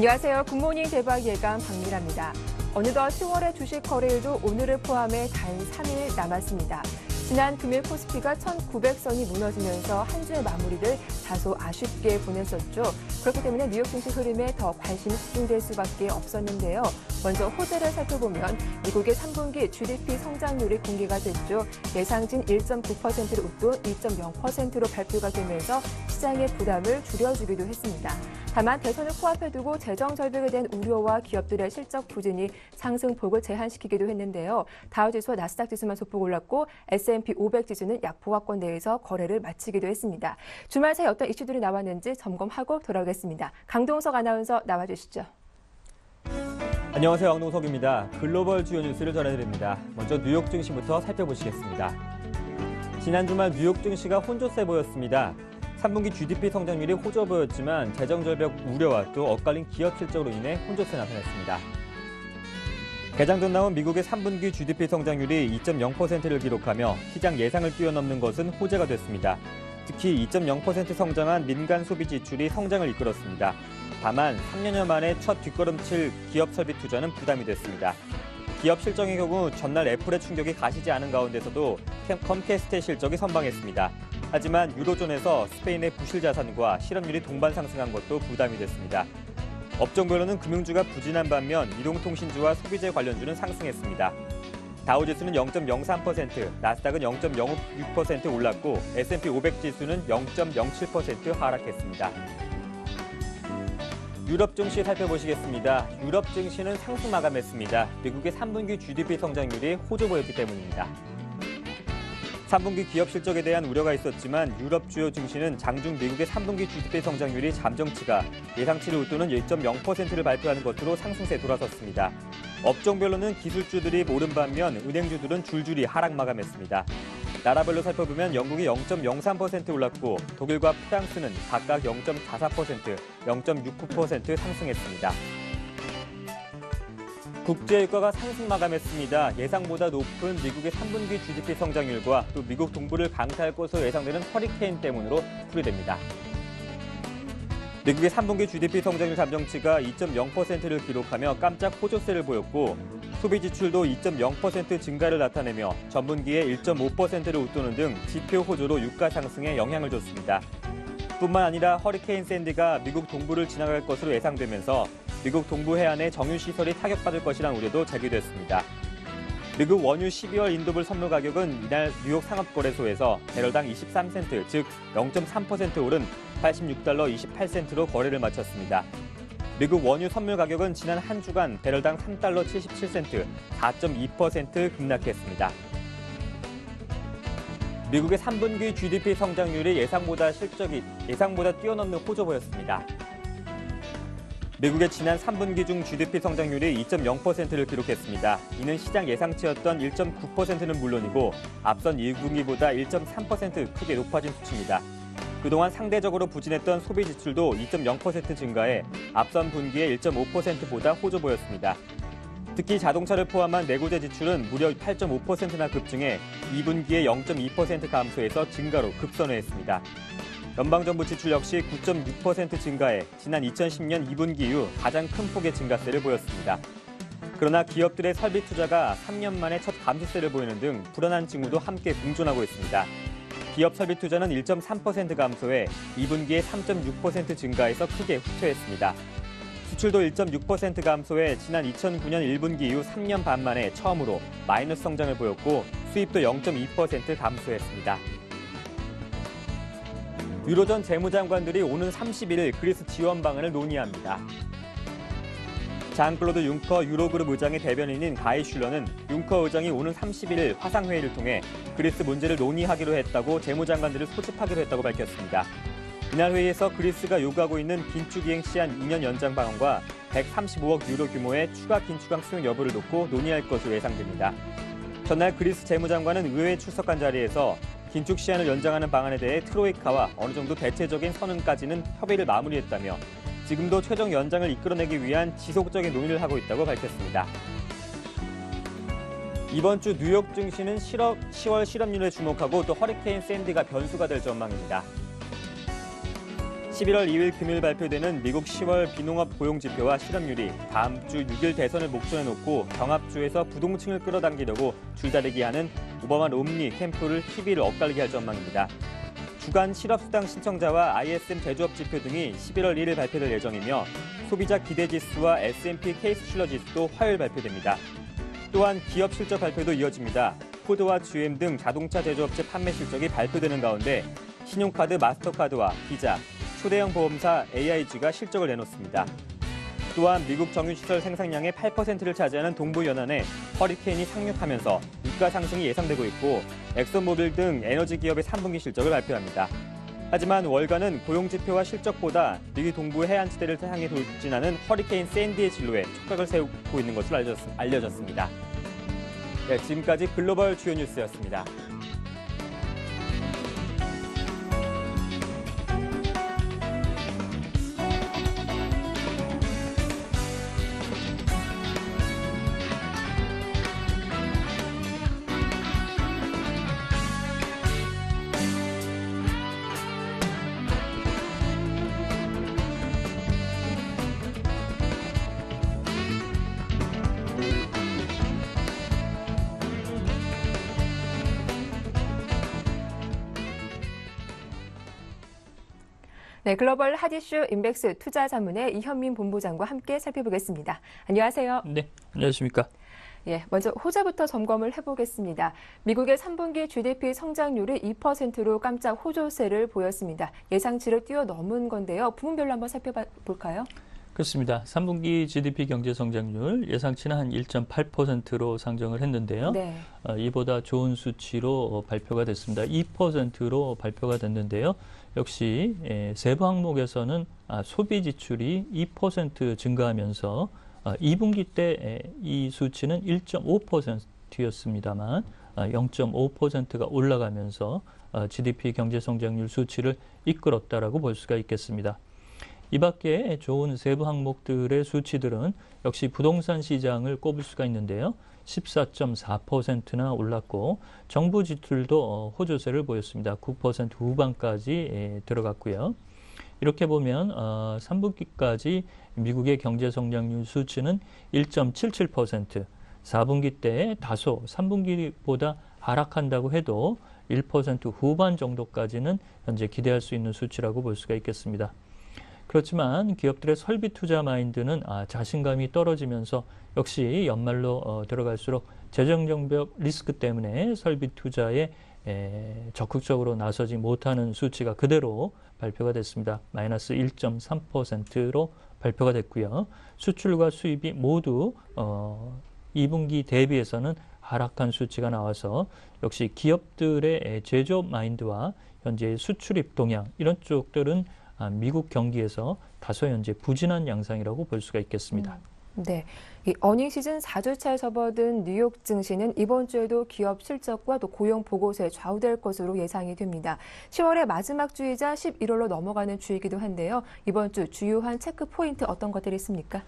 안녕하세요. 굿모닝 대박 예감 박미라입니다. 어느덧 10월의 주식 거래일도 오늘을 포함해 단 3일 남았습니다. 지난 금일 코스피가 1,900선이 무너지면서 한 주의 마무리를 다소 아쉽게 보냈었죠. 그렇기 때문에 뉴욕 증시 흐름에 더 관심이 집중될 수밖에 없었는데요. 먼저 호재를 살펴보면 미국의 3분기 GDP 성장률이 공개가 됐죠. 예상진 1.9%를 웃돈 2.0%로 발표가 되면서 시장의 부담을 줄여주기도 했습니다. 다만 대선을 코앞에 두고 재정 절벽에 대한 우려와 기업들의 실적 부진이 상승폭을 제한시키기도 했는데요. 다우지수와 나스닥 지수만 소폭 올랐고 S&P 500 지수는 약 보합권대에서 거래를 마치기도 했습니다. 주말 사이 어떤 이슈들이 나왔는지 점검하고 돌아오겠습니다. 강동석 아나운서 나와주시죠. 안녕하세요. 강동석입니다. 글로벌 주요 뉴스를 전해드립니다. 먼저 뉴욕 증시부터 살펴보시겠습니다. 지난 주말 뉴욕 증시가 혼조세 보였습니다. 3분기 GDP 성장률이 호조 보였지만 재정 절벽 우려와 또 엇갈린 기업 실적으로 인해 혼조세 나타났습니다. 개장 전 나온 미국의 3분기 GDP 성장률이 2.0%를 기록하며 시장 예상을 뛰어넘는 것은 호재가 됐습니다. 특히 2.0% 성장한 민간 소비 지출이 성장을 이끌었습니다. 다만 3년여 만에 첫 뒷걸음칠 기업 설비 투자는 부담이 됐습니다. 기업 실적의 경우 전날 애플의 충격이 가시지 않은 가운데서도 컴캐스트의 실적이 선방했습니다. 하지만 유로존에서 스페인의 부실 자산과 실업률이 동반 상승한 것도 부담이 됐습니다. 업종별로는 금융주가 부진한 반면 이동통신주와 소비재 관련주는 상승했습니다. 다우지수는 0.03%, 나스닥은 0.06% 올랐고 S&P 500 지수는 0.07% 하락했습니다. 유럽 증시 살펴보시겠습니다. 유럽 증시는 상승 마감했습니다. 미국의 3분기 GDP 성장률이 호조 보였기 때문입니다. 3분기 기업 실적에 대한 우려가 있었지만 유럽 주요 증시는 장중 미국의 3분기 GDP 성장률이 잠정치가 예상치를 웃도는 1.0%를 발표하는 것으로 상승세에 돌아섰습니다. 업종별로는 기술주들이 오른 반면 은행주들은 줄줄이 하락 마감했습니다. 나라별로 살펴보면 영국이 0.03% 올랐고 독일과 프랑스는 각각 0.44%, 0.69% 상승했습니다. 국제유가가 상승 마감했습니다. 예상보다 높은 미국의 3분기 GDP 성장률과 또 미국 동부를 강타할 것으로 예상되는 허리케인 때문으로 풀이됩니다. 미국의 3분기 GDP 성장률 잠정치가 2.0%를 기록하며 깜짝 호조세를 보였고 소비 지출도 2.0% 증가를 나타내며 전분기에 1.5%를 웃도는 등 지표 호조로 유가 상승에 영향을 줬습니다. 뿐만 아니라 허리케인 샌디가 미국 동부를 지나갈 것으로 예상되면서 미국 동부 해안의 정유시설이 타격받을 것이라는 우려도 제기됐습니다. 미국 원유 12월 인도불 선물 가격은 이날 뉴욕 상업거래소에서 배럴당 23센트, 즉 0.3% 오른 86달러 28센트로 거래를 마쳤습니다. 미국 원유 선물 가격은 지난 한 주간 배럴당 3달러 77센트, 4.2% 급락했습니다. 미국의 3분기 GDP 성장률이 예상보다 뛰어넘는 호조 보였습니다. 미국의 지난 3분기 중 GDP 성장률이 2.0%를 기록했습니다. 이는 시장 예상치였던 1.9%는 물론이고 앞선 1분기보다 1.3% 크게 높아진 수치입니다. 그동안 상대적으로 부진했던 소비 지출도 2.0% 증가해 앞선 분기의 1.5%보다 호조 보였습니다. 특히 자동차를 포함한 내구재 지출은 무려 8.5%나 급증해 2분기에 0.2% 감소해서 증가로 급선회했습니다. 연방정부 지출 역시 9.6% 증가해 지난 2010년 2분기 이후 가장 큰 폭의 증가세를 보였습니다. 그러나 기업들의 설비 투자가 3년 만에 첫 감소세를 보이는 등 불안한 징후도 함께 공존하고 있습니다. 기업 설비 투자는 1.3% 감소해 2분기에 3.6% 증가해서 크게 후퇴했습니다. 수출도 1.6% 감소해 지난 2009년 1분기 이후 3년 반 만에 처음으로 마이너스 성장을 보였고 수입도 0.2% 감소했습니다. 유로존 재무장관들이 오는 31일 그리스 지원 방안을 논의합니다. 장클로드 융커 유로그룹 의장의 대변인인 가이 슐러는 융커 의장이 오는 31일 화상회의를 통해 그리스 문제를 논의하기로 했다고 재무장관들을 소집하기로 했다고 밝혔습니다. 이날 회의에서 그리스가 요구하고 있는 긴축이행 시한 2년 연장 방안과 135억 유로 규모의 추가 긴축안 수용 여부를 놓고 논의할 것으로 예상됩니다. 전날 그리스 재무장관은 의회에 출석한 자리에서 긴축 시한을 연장하는 방안에 대해 트로이카와 어느 정도 대체적인 선언까지는 협의를 마무리했다며 지금도 최종 연장을 이끌어내기 위한 지속적인 논의를 하고 있다고 밝혔습니다. 이번 주 뉴욕 증시는 10월 실업률에 주목하고 또 허리케인 샌디가 변수가 될 전망입니다. 11월 2일 금요일 발표되는 미국 10월 비농업 고용지표와 실업률이 다음 주 6일 대선을 목전에 놓고 경합주에서 부동층을 끌어당기려고 줄다리기 하는 오바마 롬니 캠프를 희비를 엇갈리게 할 전망입니다. 주간 실업수당 신청자와 ISM 제조업 지표 등이 11월 1일 발표될 예정이며 소비자 기대지수와 S&P 케이스슐러 지수도 화요일 발표됩니다. 또한 기업 실적 발표도 이어집니다. 포드와 GM 등 자동차 제조업체 판매 실적이 발표되는 가운데 신용카드 마스터카드와 비자, 초대형 보험사 AIG가 실적을 내놓습니다. 또한 미국 정유시설 생산량의 8%를 차지하는 동부연안에 허리케인이 상륙하면서 물가 상승이 예상되고 있고 엑선모빌 등 에너지 기업의 3분기 실적을 발표합니다. 하지만 월가는 고용지표와 실적보다 미국 동부 해안지대를 향해 돌진하는 허리케인 샌디의 진로에 촉각을 세우고 있는 것으로 알려졌습니다. 네, 지금까지 글로벌 주요 뉴스였습니다. 네, 글로벌 핫이슈 인백스 투자자문의 이현민 본부장과 함께 살펴보겠습니다. 안녕하세요. 네, 안녕하십니까. 예, 먼저 호재부터 점검을 해보겠습니다. 미국의 3분기 GDP 성장률이 2%로 깜짝 호조세를 보였습니다. 예상치를 뛰어넘은 건데요. 부문별로 한번 살펴볼까요? 그렇습니다. 3분기 GDP 경제 성장률 예상치는 한 1.8%로 상정을 했는데요. 네. 이보다 좋은 수치로 발표가 됐습니다. 2%로 발표가 됐는데요. 역시 세부 항목에서는 소비 지출이 2% 증가하면서 2분기 때 이 수치는 1.5%였습니다만 0.5%가 올라가면서 GDP 경제 성장률 수치를 이끌었다라고 볼 수가 있겠습니다. 이 밖에 좋은 세부 항목들의 수치들은 역시 부동산 시장을 꼽을 수가 있는데요. 14.4%나 올랐고 정부 지출도 호조세를 보였습니다. 9% 후반까지 들어갔고요. 이렇게 보면 3분기까지 미국의 경제 성장률 수치는 1.77%, 4분기 때 다소 3분기보다 하락한다고 해도 1% 후반 정도까지는 현재 기대할 수 있는 수치라고 볼 수가 있겠습니다. 그렇지만 기업들의 설비 투자 마인드는 자신감이 떨어지면서 역시 연말로 들어갈수록 재정정벽 리스크 때문에 설비 투자에 적극적으로 나서지 못하는 수치가 그대로 발표가 됐습니다. 마이너스 1.3%로 발표가 됐고요. 수출과 수입이 모두 2분기 대비해서는 하락한 수치가 나와서 역시 기업들의 제조업 마인드와 현재 수출입 동향 이런 쪽들은 미국 경기에서 다소 현재 부진한 양상이라고 볼 수가 있겠습니다. 네, 이 어닝 시즌 4주차에 접어든 뉴욕 증시는 이번 주에도 기업 실적과 또 고용 보고서에 좌우될 것으로 예상이 됩니다. 10월의 마지막 주이자 11월로 넘어가는 주이기도 한데요. 이번 주 주요한 체크 포인트 어떤 것들이 있습니까?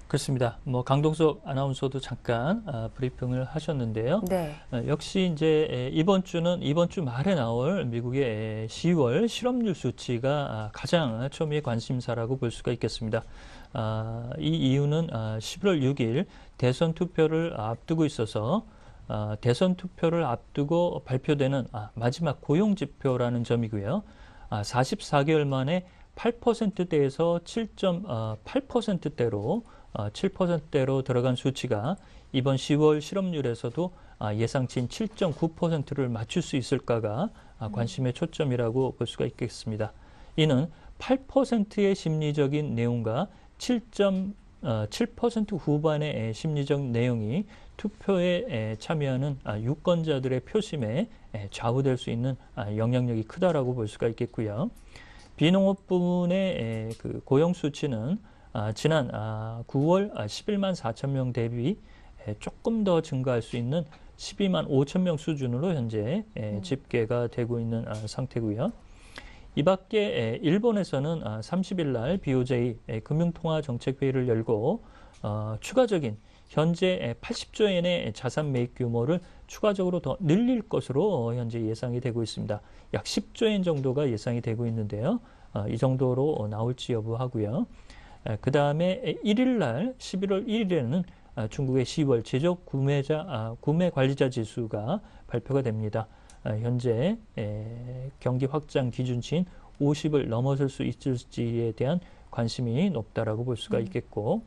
그렇습니다. 강동석 아나운서도 잠깐 브리핑을 하셨는데요. 네. 역시 이제 이번 주 말에 나올 미국의 10월 실업률 수치가 가장 초미의 관심사라고 볼 수가 있겠습니다. 이 이유는 11월 6일 대선 투표를 앞두고 있어서 대선 투표를 앞두고 발표되는 마지막 고용 지표라는 점이고요. 44개월 만에 8%대에서 7.8%대로 7%대로 들어간 수치가 이번 10월 실업률에서도 예상치인 7.9%를 맞출 수 있을까가 관심의 초점이라고 볼 수가 있겠습니다. 이는 8%의 심리적인 내용과 7% 후반의 심리적 내용이 투표에 참여하는 유권자들의 표심에 좌우될 수 있는 영향력이 크다라고 볼 수가 있겠고요. 비농업 부문의 그 고용 수치는 지난 9월 11만 4천 명 대비 조금 더 증가할 수 있는 12만 5천 명 수준으로 현재 집계가 되고 있는 상태고요. 이 밖에 일본에서는 30일 날 BOJ 금융통화정책회의를 열고 추가적인 현재 80조 엔의 자산 매입 규모를 추가적으로 더 늘릴 것으로 현재 예상이 되고 있습니다. 약 10조 엔 정도가 예상이 되고 있는데요. 이 정도로 나올지 여부하고요. 그 다음에 1일 날 11월 1일에는 중국의 10월 제조업 구매 관리자 지수가 발표가 됩니다. 현재 경기 확장 기준치인 50을 넘어설 수 있을지에 대한 관심이 높다라고 볼 수가 있겠고,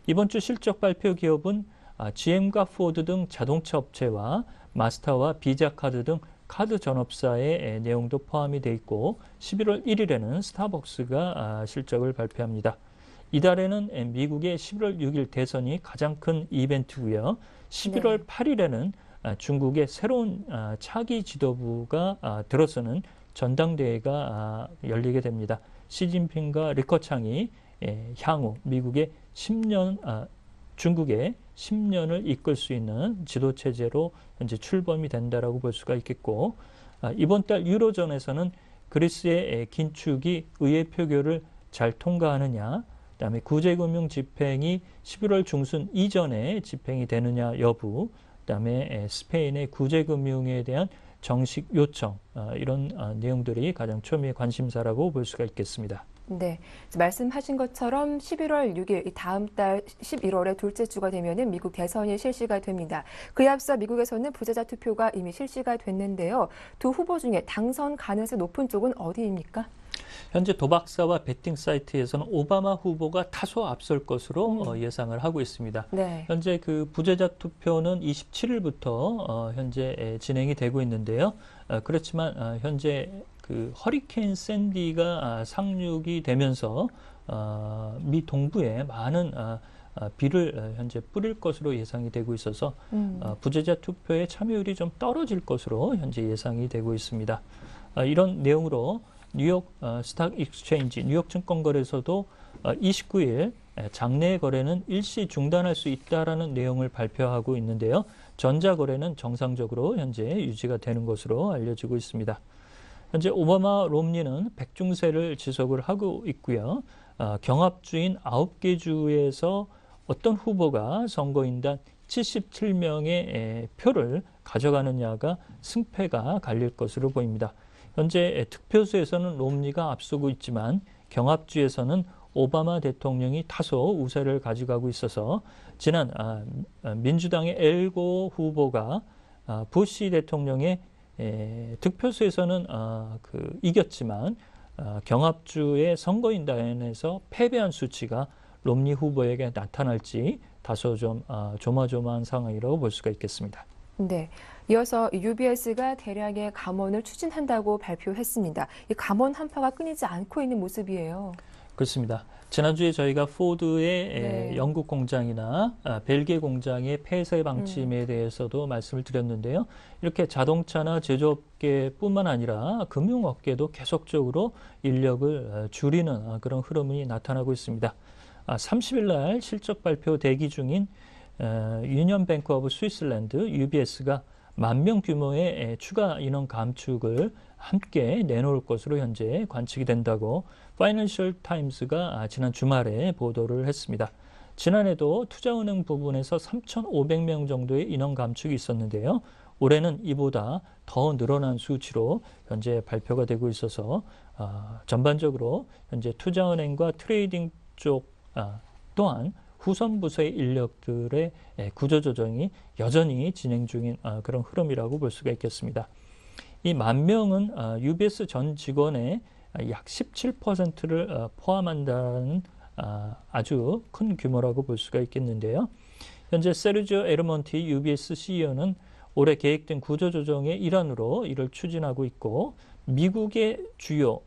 이번 주 실적 발표 기업은 GM과 포드 등 자동차 업체와 마스터와 비자카드 등 카드 전업사의 내용도 포함이 돼 있고, 11월 1일에는 스타벅스가 실적을 발표합니다. 이달에는 미국의 11월 6일 대선이 가장 큰 이벤트고요. 11월 8일에는 중국의 새로운 차기 지도부가 들어서는 전당대회가 열리게 됩니다. 시진핑과 리커창이 향후 미국의 10년, 중국의 10년을 이끌 수 있는 지도체제로 현재 출범이 된다라고 볼 수가 있겠고, 이번 달 유로존에서는 그리스의 긴축이 의회 표결을 잘 통과하느냐, 그다음에 구제금융 집행이 11월 중순 이전에 집행이 되느냐 여부, 그다음에 스페인의 구제금융에 대한 정식 요청, 이런 내용들이 가장 초미의 관심사라고 볼 수가 있겠습니다. 네, 말씀하신 것처럼 11월 6일, 다음 달 11월에 둘째 주가 되면은 미국 대선이 실시가 됩니다. 그에 앞서 미국에서는 부재자 투표가 이미 실시가 됐는데요. 두 후보 중에 당선 가능성이 높은 쪽은 어디입니까? 현재 도박사와 베팅 사이트에서는 오바마 후보가 다소 앞설 것으로 예상을 하고 있습니다. 네. 현재 그 부재자 투표는 27일부터 현재 진행이 되고 있는데요. 그렇지만 현재 그 허리케인 샌디가 상륙이 되면서 미 동부에 많은 비를 현재 뿌릴 것으로 예상이 되고 있어서 부재자 투표의 참여율이 좀 떨어질 것으로 현재 예상이 되고 있습니다. 이런 내용으로 뉴욕 스탁 익스체인지, 뉴욕 증권거래소도 29일 장내 거래는 일시 중단할 수 있다라는 내용을 발표하고 있는데요. 전자거래는 정상적으로 현재 유지가 되는 것으로 알려지고 있습니다. 현재 오바마 롬니는 백중세를 지속을 하고 있고요. 경합주인 9개 주에서 어떤 후보가 선거인단 77명의 표를 가져가느냐가 승패가 갈릴 것으로 보입니다. 현재 득표수에서는 롬니가 앞서고 있지만 경합주에서는 오바마 대통령이 다소 우세를 가져가고 있어서 지난 민주당의 엘고 후보가 부시 대통령의 득표수에서는 이겼지만 경합주의 선거인단에서 패배한 수치가 롬니 후보에게 나타날지 다소 좀 조마조마한 상황이라고 볼 수가 있겠습니다. 네. 이어서 UBS가 대량의 감원을 추진한다고 발표했습니다. 이 감원 한파가 끊이지 않고 있는 모습이에요. 그렇습니다. 지난주에 저희가 포드의 영국 공장이나 벨기에 공장의 폐쇄 방침에 대해서도 말씀을 드렸는데요. 이렇게 자동차나 제조업계뿐만 아니라 금융업계도 계속적으로 인력을 줄이는 그런 흐름이 나타나고 있습니다. 30일 날 실적 발표 대기 중인 유니언 뱅크 오브 스위스랜드 UBS가 10,000명 규모의 추가 인원 감축을 함께 내놓을 것으로 현재 관측이 된다고 파이낸셜 타임스가 지난 주말에 보도를 했습니다. 지난해도 투자은행 부분에서 3,500명 정도의 인원 감축이 있었는데요. 올해는 이보다 더 늘어난 수치로 현재 발표가 되고 있어서 전반적으로 현재 투자은행과 트레이딩 쪽 또한 후선 부서의 인력들의 구조조정이 여전히 진행 중인 그런 흐름이라고 볼 수가 있겠습니다. 이 10,000명은 UBS 전 직원의 약 17%를 포함한다는 아주 큰 규모라고 볼 수가 있겠는데요. 현재 세르지오 에르몬티 UBS CEO는 올해 계획된 구조조정의 일환으로 이를 추진하고 있고 미국의 주요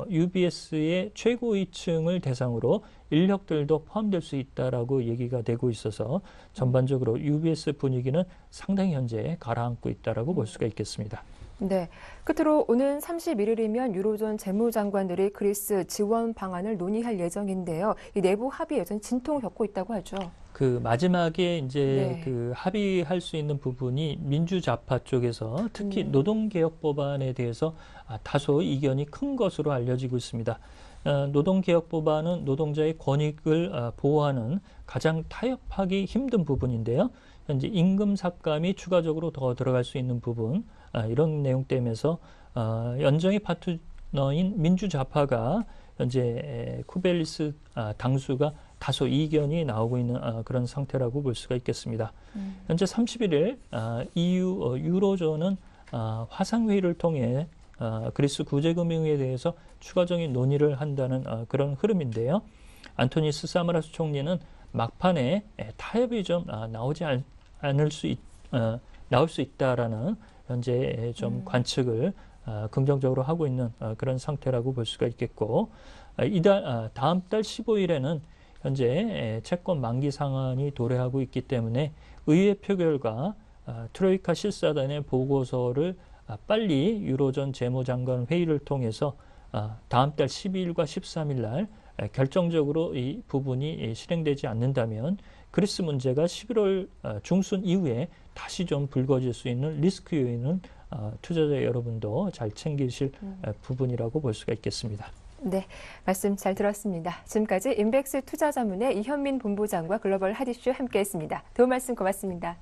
UBS의 최고위층을 대상으로 인력들도 포함될 수 있다라고 얘기가 되고 있어서 전반적으로 UBS 분위기는 상당히 현재 가라앉고 있다라고 볼 수가 있겠습니다. 네. 끝으로 오는 31일이면 유로존 재무장관들이 그리스 지원 방안을 논의할 예정인데요. 이 내부 합의 여전히 진통을 겪고 있다고 하죠. 그 마지막에 이제 그 합의할 수 있는 부분이 민주좌파 쪽에서 특히 노동개혁 법안에 대해서 다소 이견이 큰 것으로 알려지고 있습니다. 노동개혁 법안은 노동자의 권익을 보호하는 가장 타협하기 힘든 부분인데요. 현재 임금 삭감이 추가적으로 더 들어갈 수 있는 부분, 이런 내용 때문에서 연정의 파트너인 민주좌파가 현재 쿠벨리스 당수가 다소 이견이 나오고 있는 그런 상태라고 볼 수가 있겠습니다. 현재 31일 EU 유로존은 화상회의를 통해 그리스 구제금융에 대해서 추가적인 논의를 한다는 그런 흐름인데요. 안토니스 사마라스 총리는 막판에 타협이 좀 나올 수 있다라는 현재 좀 관측을 긍정적으로 하고 있는 그런 상태라고 볼 수가 있겠고, 다음 달 15일에는 현재 채권 만기 상한이 도래하고 있기 때문에 의회 표결과 트로이카 실사단의 보고서를 빨리 유로존 재무장관 회의를 통해서 다음 달 12일과 13일 날 결정적으로 이 부분이 실행되지 않는다면 그리스 문제가 11월 중순 이후에 다시 좀 불거질 수 있는 리스크 요인은 투자자 여러분도 잘 챙기실 부분이라고 볼 수가 있겠습니다. 네, 말씀 잘 들었습니다. 지금까지 인백스 투자자문의 이현민 본부장과 글로벌 핫이슈 함께했습니다. 도움 말씀 고맙습니다.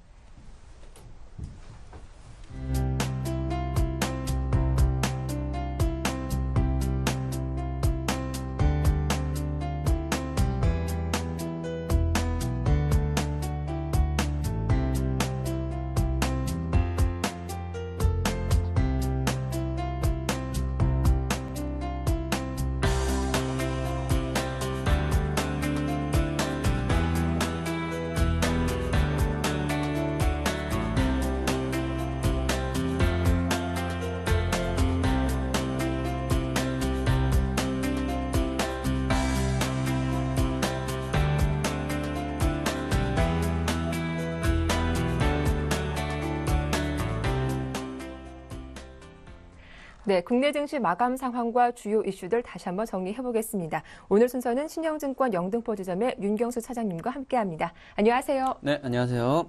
네, 국내 증시 마감 상황과 주요 이슈들 다시 한번 정리해 보겠습니다. 오늘 순서는 신영증권 영등포 지점의 윤경수 차장님과 함께합니다. 안녕하세요. 네, 안녕하세요.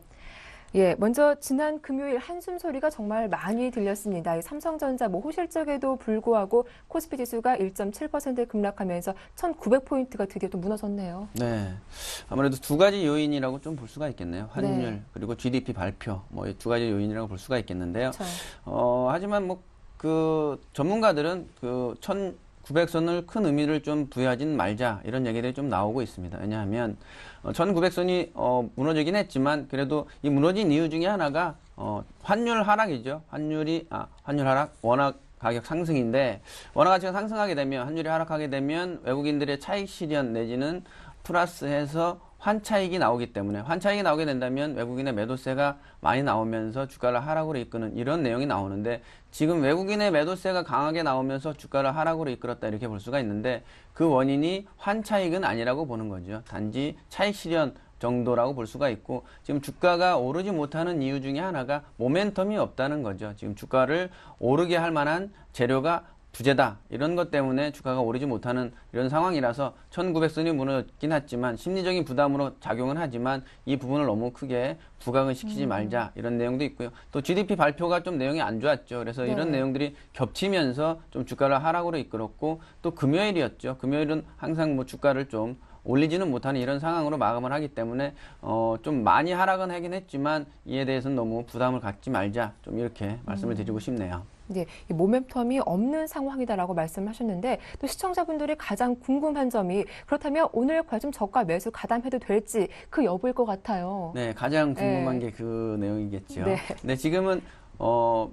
예, 먼저 지난 금요일 한숨 소리가 정말 많이 들렸습니다. 삼성전자 호실적에도 불구하고 코스피 지수가 1.7% 급락하면서 1,900포인트가 드디어 또 무너졌네요. 네, 아무래도 두 가지 요인이라고 좀 볼 수가 있겠네요. 환율 네. 그리고 GDP 발표 뭐 두 가지 요인이라고 볼 수가 있겠는데요. 그렇죠. 하지만 뭐 그 전문가들은 그 1,900선을 큰 의미를 좀 부여하진 말자 이런 얘기들이 좀 나오고 있습니다. 왜냐하면 1,900선이 무너지긴 했지만 그래도 이 무너진 이유 중에 하나가 환율 하락이죠. 환율 하락, 원화 가격 상승인데 원화 가치가 상승하게 되면 환율이 하락하게 되면 외국인들의 차익 실현 내지는 플러스해서 환차익이 나오기 때문에 환차익이 나오게 된다면 외국인의 매도세가 많이 나오면서 주가를 하락으로 이끄는 이런 내용이 나오는데 지금 외국인의 매도세가 강하게 나오면서 주가를 하락으로 이끌었다 이렇게 볼 수가 있는데 그 원인이 환차익은 아니라고 보는 거죠. 단지 차익 실현 정도라고 볼 수가 있고 지금 주가가 오르지 못하는 이유 중에 하나가 모멘텀이 없다는 거죠. 지금 주가를 오르게 할 만한 재료가 부재다 이런 것 때문에 주가가 오르지 못하는 이런 상황이라서 1,900선이 무너졌긴 했지만 심리적인 부담으로 작용은 하지만 이 부분을 너무 크게 부각을 시키지 말자 이런 내용도 있고요. 또 GDP 발표가 좀 내용이 안 좋았죠. 그래서 네. 이런 내용들이 겹치면서 좀 주가를 하락으로 이끌었고 또 금요일이었죠. 금요일은 항상 뭐 주가를 좀 올리지는 못하는 이런 상황으로 마감을 하기 때문에 좀 많이 하락은 하긴 했지만 이에 대해서는 너무 부담을 갖지 말자 좀 이렇게 말씀을 드리고 싶네요. 네, 이 모멘텀이 없는 상황이다라고 말씀하셨는데 또 시청자분들이 가장 궁금한 점이 그렇다면 오늘 과점 저가 매수 가담해도 될지 그 여부일 것 같아요. 네, 가장 궁금한 네. 게 그 내용이겠죠. 네. 네, 지금은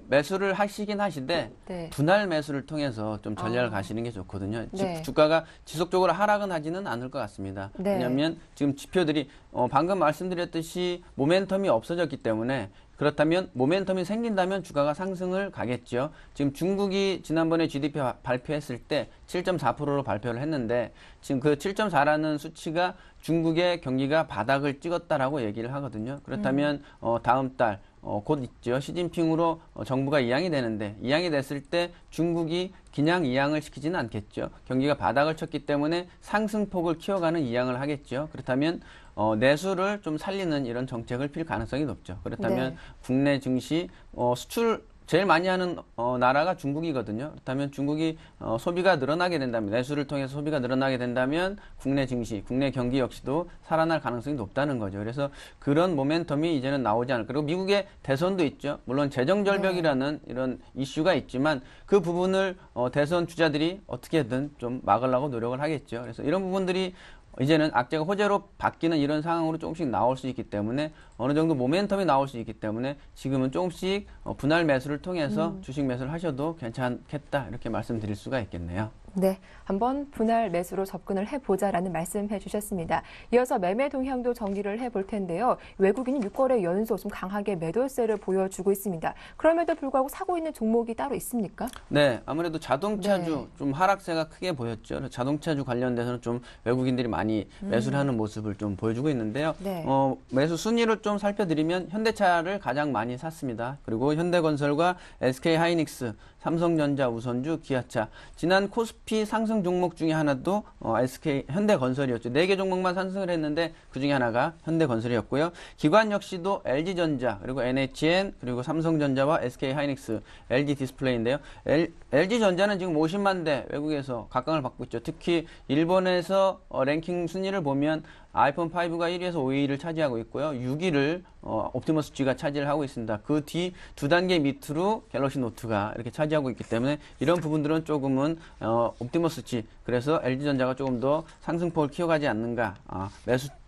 매수를 하시긴 하시되 네. 분할 매수를 통해서 좀 전략을 가시는 게 좋거든요. 네. 주가가 지속적으로 하락은 하지는 않을 것 같습니다. 네. 왜냐하면 지금 지표들이 방금 말씀드렸듯이 모멘텀이 없어졌기 때문에 그렇다면 모멘텀이 생긴다면 주가가 상승을 가겠죠. 지금 중국이 지난번에 GDP 발표했을 때 7.4%로 발표를 했는데 지금 그 7.4라는 수치가 중국의 경기가 바닥을 찍었다라고 얘기를 하거든요. 그렇다면 다음 달 곧 있죠. 시진핑으로 정부가 이양이 되는데 이양이 됐을 때 중국이 그냥 이양을 시키지는 않겠죠. 경기가 바닥을 쳤기 때문에 상승폭을 키워가는 이양을 하겠죠. 그렇다면 내수를 좀 살리는 이런 정책을 필 가능성이 높죠. 그렇다면 네. 국내 증시 수출 제일 많이 하는 나라가 중국이거든요. 그렇다면 중국이 소비가 늘어나게 된다면, 내수를 통해서 소비가 늘어나게 된다면 국내 증시, 국내 경기 역시도 살아날 가능성이 높다는 거죠. 그래서 그런 모멘텀이 이제는 나오지 않을. 그리고 미국의 대선도 있죠. 물론 재정 절벽이라는 이런 이슈가 있지만 그 부분을 대선 주자들이 어떻게든 좀 막으려고 노력을 하겠죠. 그래서 이런 부분들이 이제는 악재가 호재로 바뀌는 이런 상황으로 조금씩 나올 수 있기 때문에 어느 정도 모멘텀이 나올 수 있기 때문에 지금은 조금씩 분할 매수를 통해서 주식 매수를 하셔도 괜찮겠다 이렇게 말씀드릴 수가 있겠네요. 네, 한번 분할 매수로 접근을 해보자라는 말씀해 주셨습니다. 이어서 매매 동향도 정리를 해볼 텐데요. 외국인이 6거래 연속 좀 강하게 매도세를 보여주고 있습니다. 그럼에도 불구하고 사고 있는 종목이 따로 있습니까? 네, 아무래도 자동차주 네. 좀 하락세가 크게 보였죠. 그래서 자동차주 관련돼서는 좀 외국인들이 많이 매수를 하는 모습을 좀 보여주고 있는데요. 네. 매수 순위를 좀 살펴드리면 현대차를 가장 많이 샀습니다. 그리고 현대건설과 SK하이닉스, 삼성전자, 우선주, 기아차. 지난 코스피 상승 종목 중에 하나도 현대건설이었죠. 4개 종목만 상승을 했는데 그중에 하나가 현대건설이었고요. 기관 역시도 LG전자, 그리고 NHN, 그리고 삼성전자와 SK하이닉스, LG디스플레이인데요. LG전자는 지금 50만 대 외국에서 각광을 받고 있죠. 특히 일본에서 랭킹 순위를 보면 아이폰 5가 1위에서 5위를 차지하고 있고요. 6위를 옵티머스 G가 차지를 하고 있습니다. 그 뒤 두 단계 밑으로 갤럭시 노트가 이렇게 차지하고 있기 때문에 이런 부분들은 조금은 옵티머스 G, 그래서 LG전자가 조금 더 상승폭을 키워가지 않는가,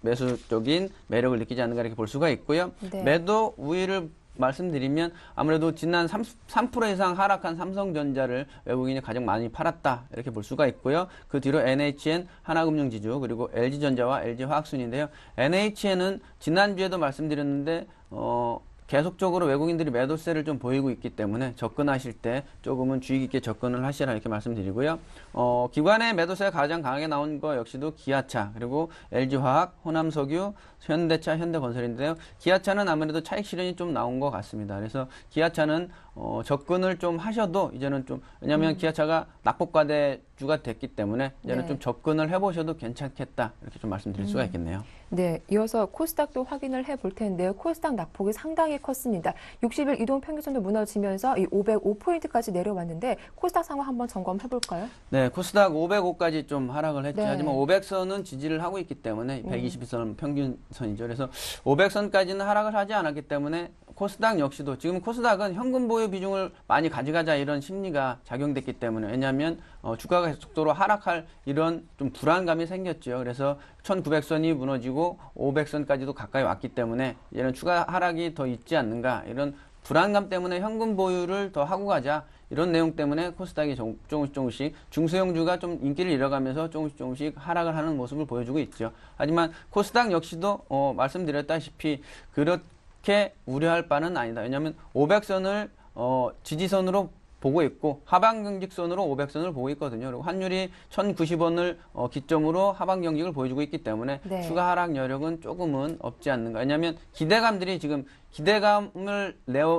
매수적인 매력을 느끼지 않는가 이렇게 볼 수가 있고요. 네. 매도 우위를 말씀드리면 아무래도 지난 3% 이상 하락한 삼성전자를 외국인이 가장 많이 팔았다 이렇게 볼 수가 있고요. 그 뒤로 NHN, 하나금융지주, 그리고 LG전자와 LG화학순인데요. NHN은 지난주에도 말씀드렸는데 계속적으로 외국인들이 매도세를 좀 보이고 있기 때문에 접근하실 때 조금은 주의 깊게 접근을 하시라 이렇게 말씀드리고요. 기관의 매도세가 가장 강하게 나온 거 역시도 기아차, 그리고 LG화학, 호남석유, 현대차, 현대건설인데요. 기아차는 아무래도 차익 실현이 좀 나온 것 같습니다. 그래서 기아차는 접근을 좀 하셔도 이제는 좀, 왜냐하면 기아차가 낙폭과대주가 됐기 때문에 이제는 네. 좀 접근을 해보셔도 괜찮겠다 이렇게 좀 말씀드릴 수가 있겠네요. 네, 이어서 코스닥도 확인을 해볼 텐데요. 코스닥 낙폭이 상당히 컸습니다. 60일 이동 평균선도 무너지면서 이 505포인트까지 내려왔는데 코스닥 상황 한번 점검해 볼까요? 네, 코스닥 505까지 좀 하락을 했죠. 네. 하지만 500선은 지지를 하고 있기 때문에 120일선은 평균선이죠. 그래서 500선까지는 하락을 하지 않았기 때문에 코스닥 역시도 지금 코스닥은 현금 보유 비중을 많이 가져가자 이런 심리가 작용됐기 때문에, 왜냐하면 주가가 속도로 하락할 이런 좀 불안감이 생겼죠. 그래서 1900선이 무너지고 500선까지도 가까이 왔기 때문에 이제는 추가 하락이 더 있지 않는가, 이런 불안감 때문에 현금 보유를 더 하고 가자 이런 내용 때문에 코스닥이 조금씩 중소형주가 좀 인기를 잃어가면서 조금씩 하락을 하는 모습을 보여주고 있죠. 하지만 코스닥 역시도 말씀드렸다시피 그렇게 우려할 바는 아니다. 왜냐하면 500선을 지지선으로 보고 있고 하방 경직선으로 500선을 보고 있거든요. 그리고 환율이 1,090원을 기점으로 하방 경직을 보여주고 있기 때문에 네. 추가 하락 여력은 조금은 없지 않는가. 왜냐하면 기대감들이 지금 기대감을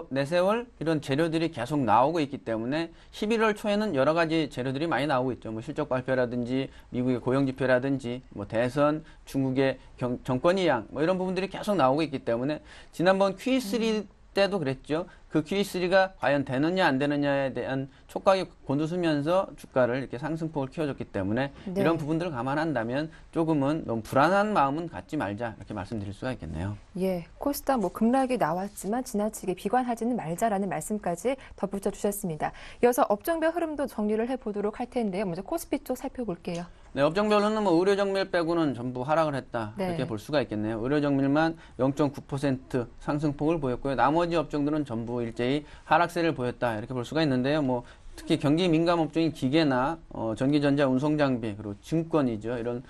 내세울 이런 재료들이 계속 나오고 있기 때문에 11월 초에는 여러 가지 재료들이 많이 나오고 있죠. 뭐 실적 발표라든지 미국의 고용 지표라든지 뭐 대선, 중국의 정권 이양 뭐 이런 부분들이 계속 나오고 있기 때문에 지난번 Q3 때도 그랬죠. 그 Q3가 과연 되느냐 안 되느냐에 대한 촉각이 곤두서면서 주가를 이렇게 상승폭을 키워줬기 때문에 네. 이런 부분들을 감안한다면 조금은 너무 불안한 마음은 갖지 말자 이렇게 말씀드릴 수가 있겠네요. 예, 코스닥 급락이 나왔지만 지나치게 비관하지는 말자라는 말씀까지 덧붙여 주셨습니다. 이어서 업종별 흐름도 정리를 해보도록 할 텐데요. 먼저 코스피 쪽 살펴볼게요. 네, 업종별로는 뭐 의료정밀 빼고는 전부 하락을 했다 네. 이렇게 볼 수가 있겠네요. 의료정밀만 0.9% 상승폭을 보였고요. 나머지 업종들은 전부 일제히 하락세를 보였다 이렇게 볼 수가 있는데요. 뭐 특히 경기 민감 업종인 기계나 전기전자, 운송장비, 그리고 증권이죠. 이런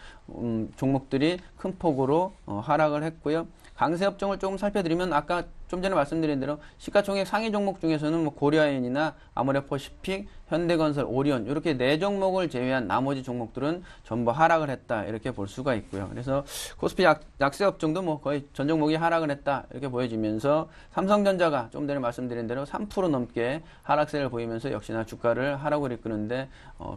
종목들이 큰 폭으로 하락을 했고요. 강세 업종을 조금 살펴드리면 아까 좀 전에 말씀드린 대로 시가총액 상위 종목 중에서는 뭐 고려아연이나 아모레퍼시픽, 현대건설, 오리온 이렇게 4종목을 제외한 나머지 종목들은 전부 하락을 했다 이렇게 볼 수가 있고요. 그래서 코스피 약세 업종도 뭐 거의 전 종목이 하락을 했다 이렇게 보여지면서 삼성전자가 좀 전에 말씀드린 대로 3% 넘게 하락세를 보이면서 역시나 주가를 하락으로 이끄는데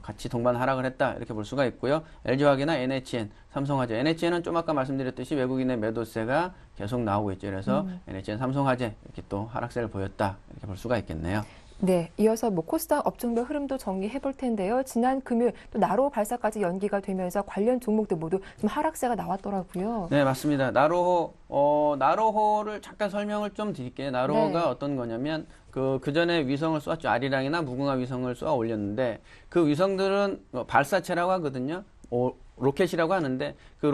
같이 동반 하락을 했다 이렇게 볼 수가 있고요. LG화학이나 NHN, 삼성화재, NHN은 좀 아까 말씀드렸듯이 외국인의 매도세가 계속 나오고 있죠. 그래서 NHN, 삼성화재 이렇게 또 하락세를 보였다 이렇게 볼 수가 있겠네요. 네, 이어서 코스닥 업종별 흐름도 정리해 볼 텐데요. 지난 금요일 또 나로 발사까지 연기가 되면서 관련 종목들 모두 좀 하락세가 나왔더라고요. 네, 맞습니다. 나로호를 잠깐 설명을 좀 드릴게요. 나로호가 네. 어떤 거냐면, 그 전에 위성을 쏘았죠. 아리랑이나 무궁화 위성을 쏘아 올렸는데, 그 위성들은 발사체라고 하거든요. 로켓이라고 하는데, 그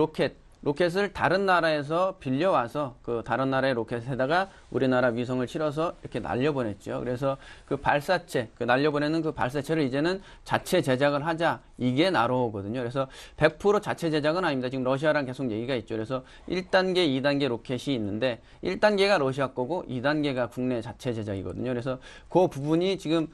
로켓을 다른 나라에서 빌려와서 그 다른 나라의 로켓에다가 우리나라 위성을 실어서 이렇게 날려보냈죠. 그래서 그 발사체, 그 날려보내는 그 발사체를 이제는 자체 제작을 하자. 이게 나로호거든요. 그래서 100% 자체 제작은 아닙니다. 지금 러시아랑 계속 얘기가 있죠. 그래서 1단계, 2단계 로켓이 있는데 1단계가 러시아 거고 2단계가 국내 자체 제작이거든요. 그래서 그 부분이 지금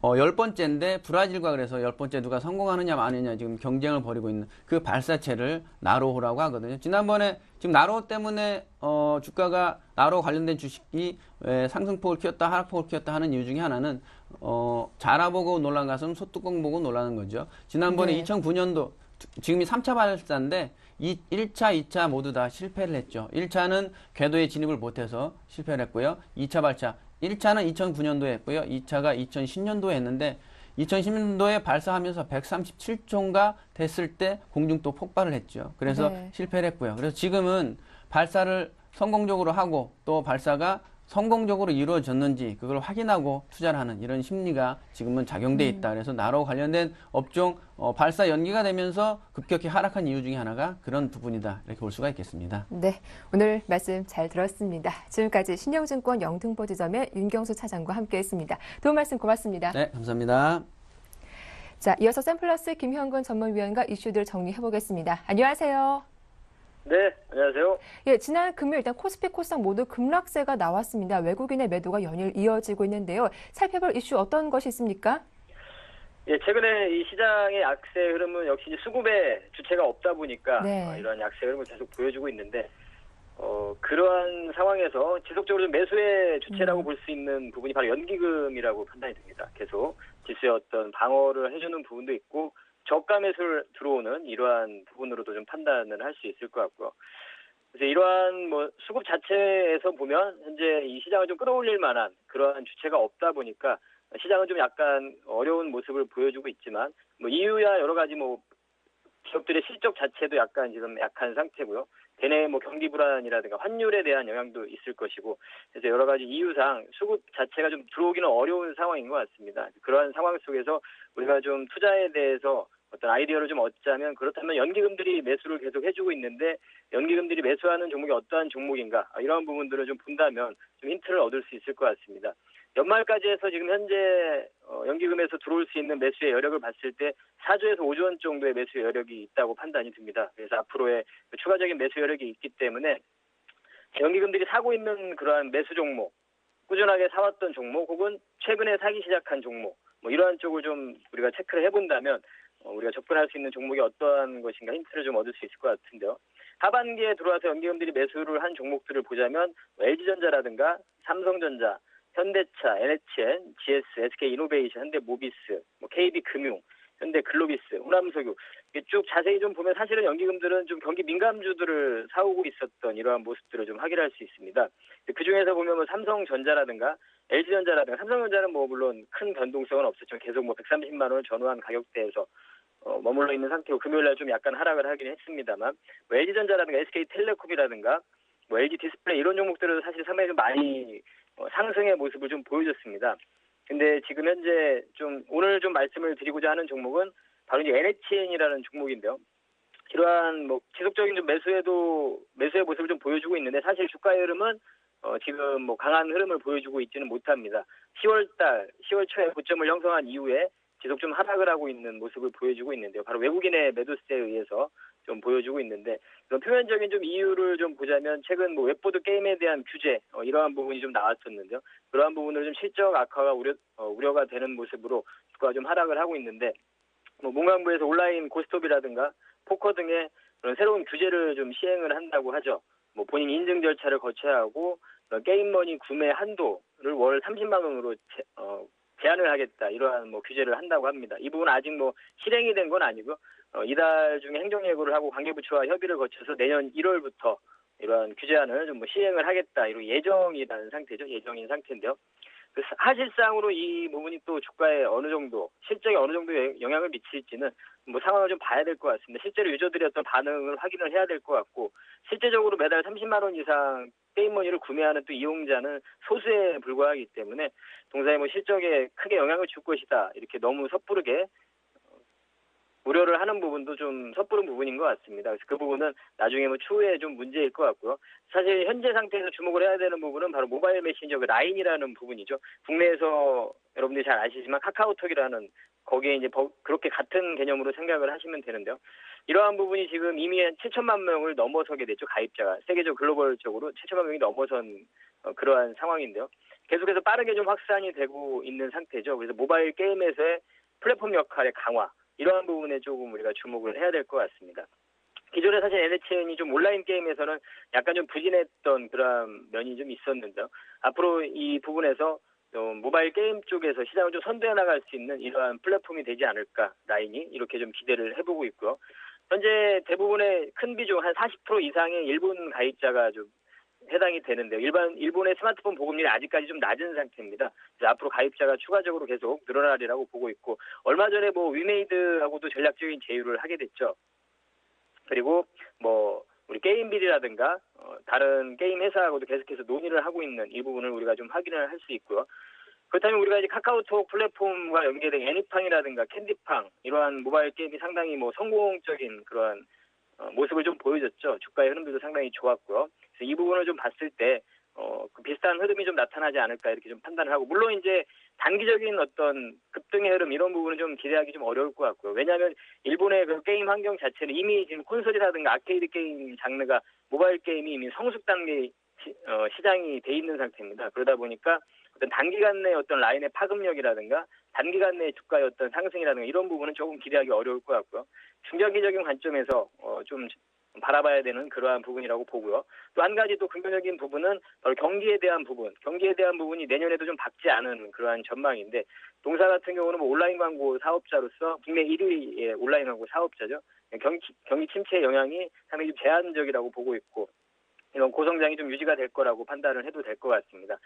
10번째인데 브라질과 그래서 10번째 누가 성공하느냐 마느냐 지금 경쟁을 벌이고 있는 그 발사체를 나로호라고 하거든요. 지난번에 지금 나로호 때문에 주가가 나로호 관련된 주식이 상승폭을 키웠다 하락폭을 키웠다 하는 이유 중에 하나는 자라 보고 놀란 것은 소뚜껑 보고 놀라는 거죠. 지난번에 네. 2009년도 지금이 3차 발사인데 1차, 2차 모두 다 실패를 했죠. 1차는 궤도에 진입을 못해서 실패를 했고요. 2차 발사 1차는 2009년도에 했고요. 2차가 2010년도에 했는데 2010년도에 발사하면서 137초인가 됐을 때 공중도 폭발을 했죠. 그래서 네. 실패를 했고요. 그래서 지금은 발사를 성공적으로 하고 또 발사가 성공적으로 이루어졌는지 그걸 확인하고 투자를 하는 이런 심리가 지금은 작용돼 있다. 그래서 나로 관련된 업종 발사 연기가 되면서 급격히 하락한 이유 중에 하나가 그런 부분이다. 이렇게 볼 수가 있겠습니다. 네, 오늘 말씀 잘 들었습니다. 지금까지 신영증권 영등포 지점의 윤경수 차장과 함께했습니다. 도움 말씀 고맙습니다. 네, 감사합니다. 자, 이어서 샘플러스 김현근 전문위원과 이슈들 정리해 보겠습니다. 안녕하세요. 네, 안녕하세요. 예, 지난 금요일 일단 코스피, 코스닥 모두 급락세가 나왔습니다. 외국인의 매도가 연일 이어지고 있는데요. 살펴볼 이슈 어떤 것이 있습니까? 예, 최근에 이 시장의 약세 흐름은 역시 이제 수급에 주체가 없다 보니까 네. 이러한 약세 흐름을 계속 보여주고 있는데 그러한 상황에서 지속적으로 좀 매수의 주체라고 볼 수 있는 부분이 바로 연기금이라고 판단이 됩니다. 계속 지수의 어떤 방어를 해주는 부분도 있고 저가 매수를 들어오는 이러한 부분으로도 좀 판단을 할 수 있을 것 같고요. 그래서 이러한 수급 자체에서 보면 현재 이 시장을 좀 끌어올릴 만한 그러한 주체가 없다 보니까 시장은 좀 약간 어려운 모습을 보여주고 있지만 이유야 여러 가지 기업들의 실적 자체도 약간 지금 약한 상태고요. 대내 경기 불안이라든가 환율에 대한 영향도 있을 것이고 그래서 여러 가지 이유상 수급 자체가 좀 들어오기는 어려운 상황인 것 같습니다. 그러한 상황 속에서 우리가 좀 투자에 대해서 어떤 아이디어를 좀 얻자면 그렇다면 연기금들이 매수를 계속 해주고 있는데 연기금들이 매수하는 종목이 어떠한 종목인가 이런 부분들을 좀 본다면 좀 힌트를 얻을 수 있을 것 같습니다. 연말까지 해서 지금 현재 연기금에서 들어올 수 있는 매수의 여력을 봤을 때 4조에서 5조 원 정도의 매수 여력이 있다고 판단이 듭니다. 그래서 앞으로의 추가적인 매수 여력이 있기 때문에 연기금들이 사고 있는 그러한 매수 종목, 꾸준하게 사왔던 종목 혹은 최근에 사기 시작한 종목 이러한 쪽을 좀 우리가 체크를 해본다면 우리가 접근할 수 있는 종목이 어떠한 것인가 힌트를 좀 얻을 수 있을 것 같은데요. 하반기에 들어와서 연기금들이 매수를 한 종목들을 보자면 LG전자라든가 삼성전자, 현대차, NHN, GS, SK이노베이션, 현대모비스, KB금융, 현대글로비스, 호남석유 쭉 자세히 좀 보면 사실은 연기금들은 좀 경기 민감주들을 사오고 있었던 이러한 모습들을 좀 확인할 수 있습니다. 그 중에서 보면 삼성전자라든가 LG전자라든가 삼성전자는 물론 큰 변동성은 없었지만 계속 130만 원을 전후한 가격대에서 머물러 있는 상태고 금요일날 좀 약간 하락을 하긴 했습니다만 LG전자라든가 SK텔레콤이라든가 LG디스플레이 이런 종목들은 사실 상당히 좀 많이 상승의 모습을 좀 보여줬습니다. 근데 지금 현재 좀 오늘 좀 말씀을 드리고자 하는 종목은 바로 이제 NHN이라는 종목인데요. 이러한 지속적인 좀 매수의 모습을 좀 보여주고 있는데 사실 주가의 흐름은 지금 강한 흐름을 보여주고 있지는 못합니다. 10월 초에 고점을 형성한 이후에 지속 좀 하락을 하고 있는 모습을 보여주고 있는데요. 바로 외국인의 매도세에 의해서 좀 보여주고 있는데 그런 표면적인 좀 이유를 좀 보자면 최근 웹보드 게임에 대한 규제 이러한 부분이 좀 나왔었는데요. 그러한 부분으로 좀 실적 악화가 우려가 되는 모습으로 주가가 좀 하락을 하고 있는데 문광부에서 온라인 고스톱이라든가 포커 등의 그런 새로운 규제를 좀 시행을 한다고 하죠. 본인 인증 절차를 거쳐야 하고 게임머니 구매 한도를 월 30만 원으로 제한을 하겠다 이러한 규제를 한다고 합니다. 이 부분은 아직 실행이 된 건 아니고 이달 중에 행정예고를 하고 관계부처와 협의를 거쳐서 내년 1월부터 이러한 규제안을 좀 시행을 하겠다 이런 예정인 상태인데요. 사실상으로 이 부분이 또 주가에 어느 정도, 실적에 어느 정도 영향을 미칠지는 뭐 상황을 좀 봐야 될 것 같습니다. 실제로 유저들의 어떤 반응을 확인을 해야 될 것 같고, 실제적으로 매달 30만 원 이상 게임머니를 구매하는 또 이용자는 소수에 불과하기 때문에 동사의 뭐 실적에 크게 영향을 줄 것이다, 이렇게 너무 섣부르게 우려를 하는 부분도 좀 섣부른 부분인 것 같습니다. 그래서 그 부분은 나중에 뭐 추후에 좀 문제일 것 같고요. 사실 현재 상태에서 주목을 해야 되는 부분은 바로 모바일 메신저 그 라인이라는 부분이죠. 국내에서 여러분들이 잘 아시지만 카카오톡이라는, 거기에 이제 그렇게 같은 개념으로 생각을 하시면 되는데요. 이러한 부분이 지금 이미 한 7천만 명을 넘어서게 됐죠. 가입자가 세계적 글로벌적으로 7천만 명이 넘어선 그러한 상황인데요. 계속해서 빠르게 좀 확산이 되고 있는 상태죠. 그래서 모바일 게임에서의 플랫폼 역할의 강화, 이러한 부분에 조금 우리가 주목을 해야 될 것 같습니다. 기존에 사실 NHN이 좀 온라인 게임에서는 약간 좀 부진했던 그런 면이 좀 있었는데요. 앞으로 이 부분에서 모바일 게임 쪽에서 시장을 좀 선도해 나갈 수 있는 이러한 플랫폼이 되지 않을까, 라인이, 이렇게 좀 기대를 해보고 있고요. 현재 대부분의 큰 비중 한 40% 이상의 일본 가입자가 좀 해당이 되는데요. 일본의 스마트폰 보급률이 아직까지 좀 낮은 상태입니다. 그래서 앞으로 가입자가 추가적으로 계속 늘어나리라고 보고 있고, 얼마 전에 뭐 위메이드하고도 전략적인 제휴를 하게 됐죠. 그리고 뭐 우리 게임빌이라든가 다른 게임 회사하고도 계속해서 논의를 하고 있는 이 부분을 우리가 좀 확인을 할 수 있고요. 그렇다면 우리가 이제 카카오톡 플랫폼과 연계된 애니팡이라든가 캔디팡, 이러한 모바일 게임이 상당히 뭐 성공적인 그러한 모습을 좀 보여줬죠. 주가의 흐름들도 상당히 좋았고요. 그래서 이 부분을 좀 봤을 때 그 비슷한 흐름이 좀 나타나지 않을까, 이렇게 좀 판단을 하고, 물론 이제 단기적인 어떤 급등의 흐름, 이런 부분은 좀 기대하기 좀 어려울 것 같고요. 왜냐하면 일본의 그 게임 환경 자체는 이미 지금 콘솔이라든가 아케이드 게임 장르가, 모바일 게임이 이미 성숙 단계 시장이 돼 있는 상태입니다. 그러다 보니까 어떤 단기간 내 어떤 라인의 파급력이라든가 단기간 내 주가의 어떤 상승이라든가 이런 부분은 조금 기대하기 어려울 것 같고요. 중장기적인 관점에서 좀 바라봐야 되는 그러한 부분이라고 보고요. 또 한 가지 또 긍정적인 부분은 바로 경기에 대한 부분이 내년에도 좀 밝지 않은 그러한 전망인데, 동사 같은 경우는 뭐 온라인 광고 사업자로서 국내 1위의 온라인 광고 사업자죠. 경기 침체의 영향이 상당히 좀 제한적이라고 보고 있고, 이런 고성장이 좀 유지가 될 거라고 판단을 해도 될 것 같습니다.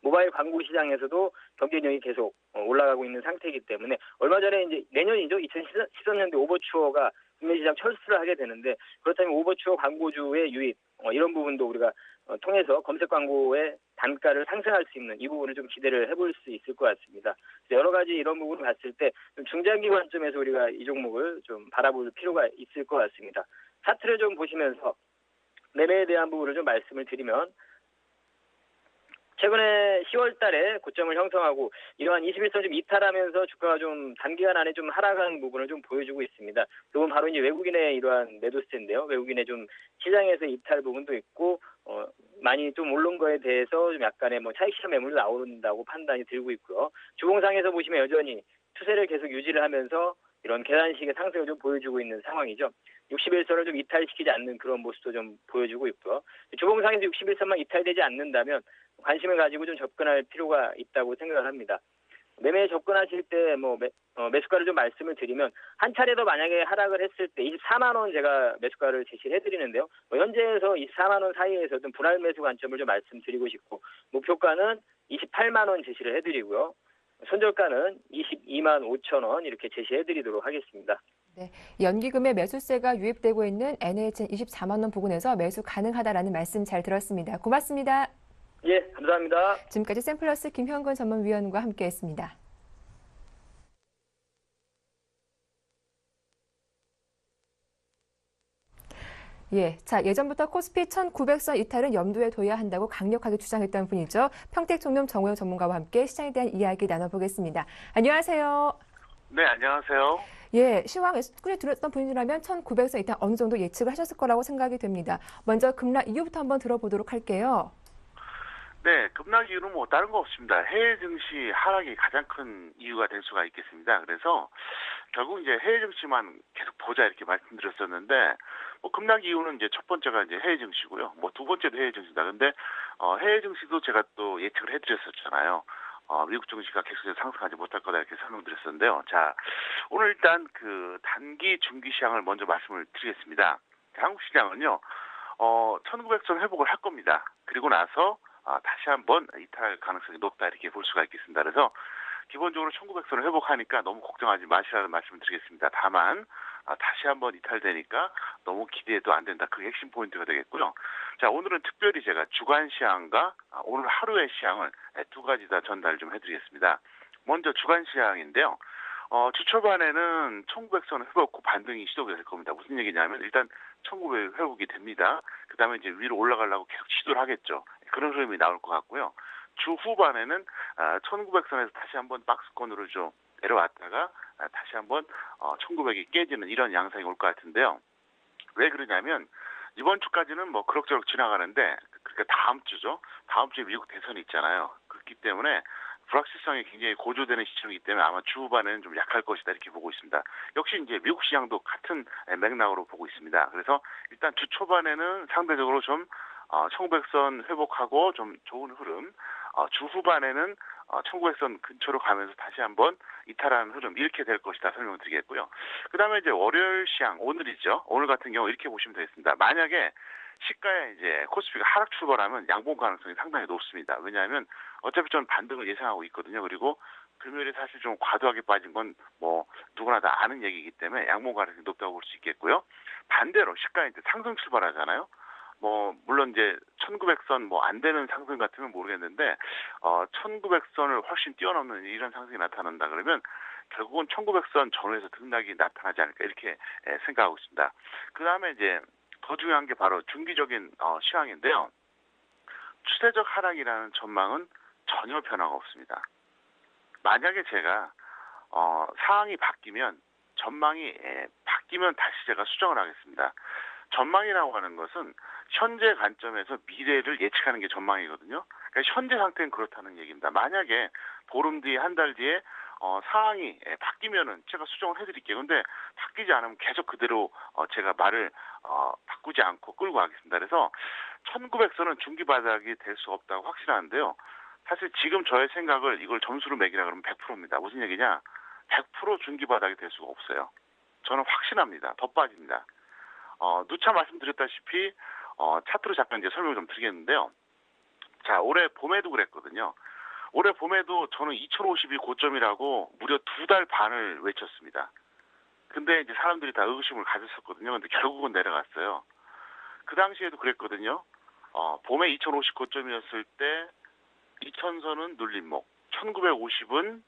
모바일 광고 시장에서도 경쟁력이 계속 올라가고 있는 상태이기 때문에, 얼마 전에 이제 내년이죠. 2013년도 오버추어가 국내 시장 철수를 하게 되는데, 그렇다면 오버추어 광고주의 유입, 이런 부분도 우리가 통해서 검색 광고의 단가를 상승할 수 있는 이 부분을 좀 기대를 해볼 수 있을 것 같습니다. 여러 가지 이런 부분을 봤을 때 좀 중장기 관점에서 우리가 이 종목을 좀 바라볼 필요가 있을 것 같습니다. 차트를 좀 보시면서 매매에 대한 부분을 좀 말씀을 드리면, 최근에 10월 달에 고점을 형성하고 이러한 21선 좀 이탈하면서 주가가 좀 단기간 안에 좀 하락한 부분을 좀 보여주고 있습니다. 그건 바로 이제 외국인의 이러한 매도세인데요. 외국인의 좀 시장에서 이탈 부분도 있고, 많이 좀 오른 거에 대해서 좀 약간의 뭐 차익실현 매물도 나온다고 판단이 들고 있고요. 주봉상에서 보시면 여전히 추세를 계속 유지를 하면서 이런 계단식의 상승을 좀 보여주고 있는 상황이죠. 61선을 좀 이탈시키지 않는 그런 모습도 좀 보여주고 있고요. 주봉상에서 61선만 이탈되지 않는다면 관심을 가지고 좀 접근할 필요가 있다고 생각을 합니다. 매매에 접근하실 때 뭐 매수가를 좀 말씀을 드리면, 한 차례 더 만약에 하락을 했을 때 24만 원 제가 매수가를 제시를 해드리는데요. 현재에서 24만 원 사이에서 좀 분할 매수 관점을 좀 말씀드리고 싶고, 목표가는 28만 원 제시를 해드리고요. 손절가는 22만 5천 원 이렇게 제시해드리도록 하겠습니다. 네, 연기금의 매수세가 유입되고 있는 NHN 24만 원 부근에서 매수 가능하다라는 말씀 잘 들었습니다. 고맙습니다. 예, 감사합니다. 지금까지 샘플러스 김현근 전문위원과 함께했습니다. 예, 자, 예전부터 코스피 1900선 이탈은 염두에 둬야 한다고 강력하게 주장했던 분이죠. 평택총룸 정호영 전문가와 함께 시장에 대한 이야기 나눠보겠습니다. 안녕하세요. 네, 안녕하세요. 예, 시황 꽤 들었던 분이라면 1900선 이탈 어느 정도 예측을 하셨을 거라고 생각이 됩니다. 먼저 급락 이유부터 한번 들어보도록 할게요. 네, 급락 이유는 뭐 다른 거 없습니다. 해외 증시 하락이 가장 큰 이유가 될 수가 있겠습니다. 그래서 결국 이제 해외 증시만 계속 보자 이렇게 말씀드렸었는데, 뭐 급락 이유는 이제 첫 번째가 이제 해외 증시고요. 뭐 두 번째도 해외 증시다. 근데 해외 증시도 제가 또 예측을 해드렸었잖아요. 미국 증시가 계속해서 상승하지 못할 거다 이렇게 설명드렸었는데요. 자, 오늘 일단 그 단기, 중기 시장을 먼저 말씀을 드리겠습니다. 한국 시장은요, 1900선 회복을 할 겁니다. 그리고 나서 다시 한번 이탈할 가능성이 높다 이렇게 볼 수가 있겠습니다. 그래서 기본적으로 1900선을 회복하니까 너무 걱정하지 마시라는 말씀을 드리겠습니다. 다만 다시 한번 이탈되니까 너무 기대해도 안 된다. 그게 핵심 포인트가 되겠고요. 자, 오늘은 특별히 제가 주간 시황과 오늘 하루의 시황을 두 가지 다 전달 좀 해드리겠습니다. 먼저 주간 시황인데요. 주 초반에는 1900선 회복 후 반등이 시도가 될 겁니다. 무슨 얘기냐면 일단 1900 회복이 됩니다. 그 다음에 이제 위로 올라가려고 계속 시도를 하겠죠. 그런 흐름이 나올 것 같고요. 주 후반에는 1900선에서 다시 한번 박스권으로 좀 내려왔다가 다시 한번 1900이 깨지는 이런 양상이 올 것 같은데요. 왜 그러냐면 이번 주까지는 뭐 그럭저럭 지나가는데 그러니까 다음 주죠. 다음 주에 미국 대선이 있잖아요. 그렇기 때문에 불확실성이 굉장히 고조되는 시점이기 때문에 아마 주 후반에는 좀 약할 것이다 이렇게 보고 있습니다. 역시 이제 미국 시장도 같은 맥락으로 보고 있습니다. 그래서 일단 주 초반에는 상대적으로 좀 1900선 회복하고 좀 좋은 흐름, 주 후반에는 1900선 근처로 가면서 다시 한번 이탈하는 흐름 이렇게 될 것이다 설명을 드리겠고요. 그 다음에 이제 월요일 시장 오늘이죠. 오늘 같은 경우 이렇게 보시면 되겠습니다. 만약에 시가에 이제 코스피가 하락 출발하면 양봉 가능성이 상당히 높습니다. 왜냐하면 어차피 저는 반등을 예상하고 있거든요. 그리고 금요일에 사실 좀 과도하게 빠진 건 뭐 누구나 다 아는 얘기이기 때문에 양봉 가능성이 높다고 볼 수 있겠고요. 반대로 시가에 이제 상승 출발하잖아요. 뭐 물론 이제 1900선 뭐 안 되는 상승 같으면 모르겠는데 1900선을 훨씬 뛰어넘는 이런 상승이 나타난다 그러면 결국은 1900선 전후에서 등락이 나타나지 않을까 이렇게 생각하고 있습니다. 그 다음에 이제 더 중요한 게 바로 중기적인 시황인데요. 추세적 하락이라는 전망은 전혀 변화가 없습니다. 만약에 제가 상황이 바뀌면 전망이 바뀌면 다시 제가 수정을 하겠습니다. 전망이라고 하는 것은 현재 관점에서 미래를 예측하는 게 전망이거든요. 그러니까 현재 상태는 그렇다는 얘기입니다. 만약에 보름 뒤에 한 달 뒤에 상황이 바뀌면은 제가 수정을 해드릴게요. 근데 바뀌지 않으면 계속 그대로 제가 말을 바꾸지 않고 끌고 가겠습니다. 그래서 1900선은 중기 바닥이 될 수 없다고 확신하는데요. 사실 지금 저의 생각을 이걸 점수로 매기라 그러면 100%입니다. 무슨 얘기냐? 100% 중기 바닥이 될 수가 없어요. 저는 확신합니다. 더 빠집니다. 누차 말씀드렸다시피 차트로 잠깐 이제 설명을 좀 드리겠는데요. 자, 올해 봄에도 그랬거든요. 올해 봄에도 저는 2050이 고점이라고 무려 2달 반을 외쳤습니다. 근데 이제 사람들이 다 의구심을 가졌었거든요. 근데 결국은 내려갔어요. 그 당시에도 그랬거든요. 봄에 2050 고점이었을 때 2000선은 눌림목, 1950은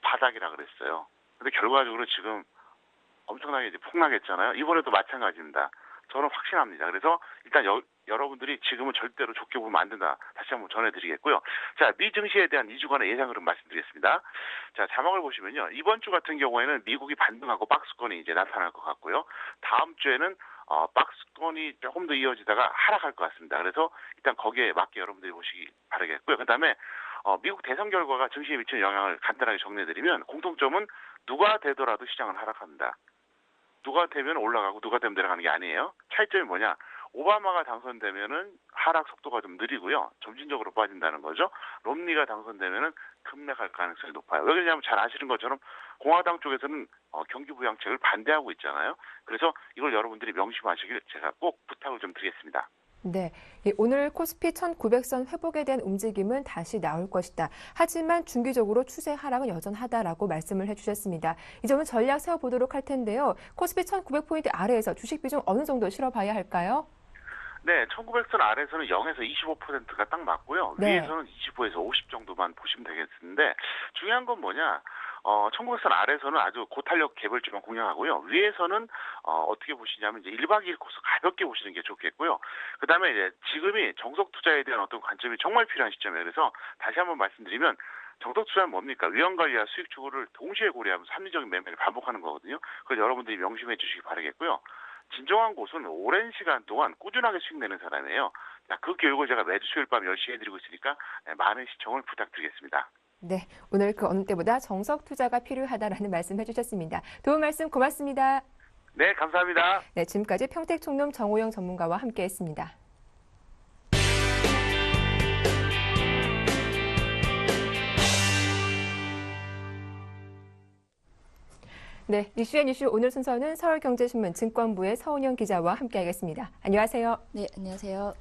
바닥이라 그랬어요. 근데 결과적으로 지금 엄청나게 이제 폭락했잖아요. 이번에도 마찬가지입니다. 저는 확신합니다. 그래서 일단 여러분들이 지금은 절대로 좋게 보면 안 된다. 다시 한번 전해드리겠고요. 자, 미 증시에 대한 2주간의 예상 흐름 말씀드리겠습니다. 자, 자막을 보시면요. 이번 주 같은 경우에는 미국이 반등하고 박스권이 이제 나타날 것 같고요. 다음 주에는 박스권이 조금 더 이어지다가 하락할 것 같습니다. 그래서 일단 거기에 맞게 여러분들이 보시기 바라겠고요. 그 다음에 미국 대선 결과가 증시에 미치는 영향을 간단하게 정리해드리면 공통점은 누가 되더라도 시장은 하락합니다. 누가 되면 올라가고 누가 되면 내려가는 게 아니에요. 차이점이 뭐냐? 오바마가 당선되면은 하락 속도가 좀 느리고요. 점진적으로 빠진다는 거죠. 롬니가 당선되면은 급락할 가능성이 높아요. 왜 그러냐면 잘 아시는 것처럼 공화당 쪽에서는 경기 부양책을 반대하고 있잖아요. 그래서 이걸 여러분들이 명심하시길 제가 꼭 부탁을 좀 드리겠습니다. 네, 오늘 코스피 1900선 회복에 대한 움직임은 다시 나올 것이다. 하지만 중기적으로 추세 하락은 여전하다라고 말씀을 해주셨습니다. 이 점은 전략 세워보도록 할 텐데요. 코스피 1900포인트 아래에서 주식 비중 어느 정도 실어봐야 할까요? 네, 1900선 아래에서는 0에서 25%가 딱 맞고요. 네. 위에서는 25에서 50 정도만 보시면 되겠는데 중요한 건 뭐냐? 1900선 아래에서는 아주 고탄력 개별주만 공략하고요. 위에서는 어떻게 보시냐면 이제 1박 2일 코스 가볍게 보시는 게 좋겠고요. 그다음에 이제 지금이 정석 투자에 대한 어떤 관점이 정말 필요한 시점이에요. 그래서 다시 한번 말씀드리면 정석 투자는 뭡니까? 위험 관리와 수익 추구를 동시에 고려하면서 합리적인 매매를 반복하는 거거든요. 그래서 여러분들이 명심해 주시기 바라겠고요. 진정한 곳은 오랜 시간 동안 꾸준하게 수익 내는 사람이에요. 자, 그 교육을 제가 매주 수요일 밤 10시에 해드리고 있으니까 많은 시청을 부탁드리겠습니다. 네, 오늘 그 어느 때보다 정석 투자가 필요하다라는 말씀 해주셨습니다. 도움 말씀 고맙습니다. 네, 감사합니다. 네, 지금까지 평택총룸 정호영 전문가와 함께했습니다. 네, 이슈앤이슈 오늘 순서는 서울경제신문 증권부의 서은영 기자와 함께하겠습니다. 안녕하세요. 네, 안녕하세요.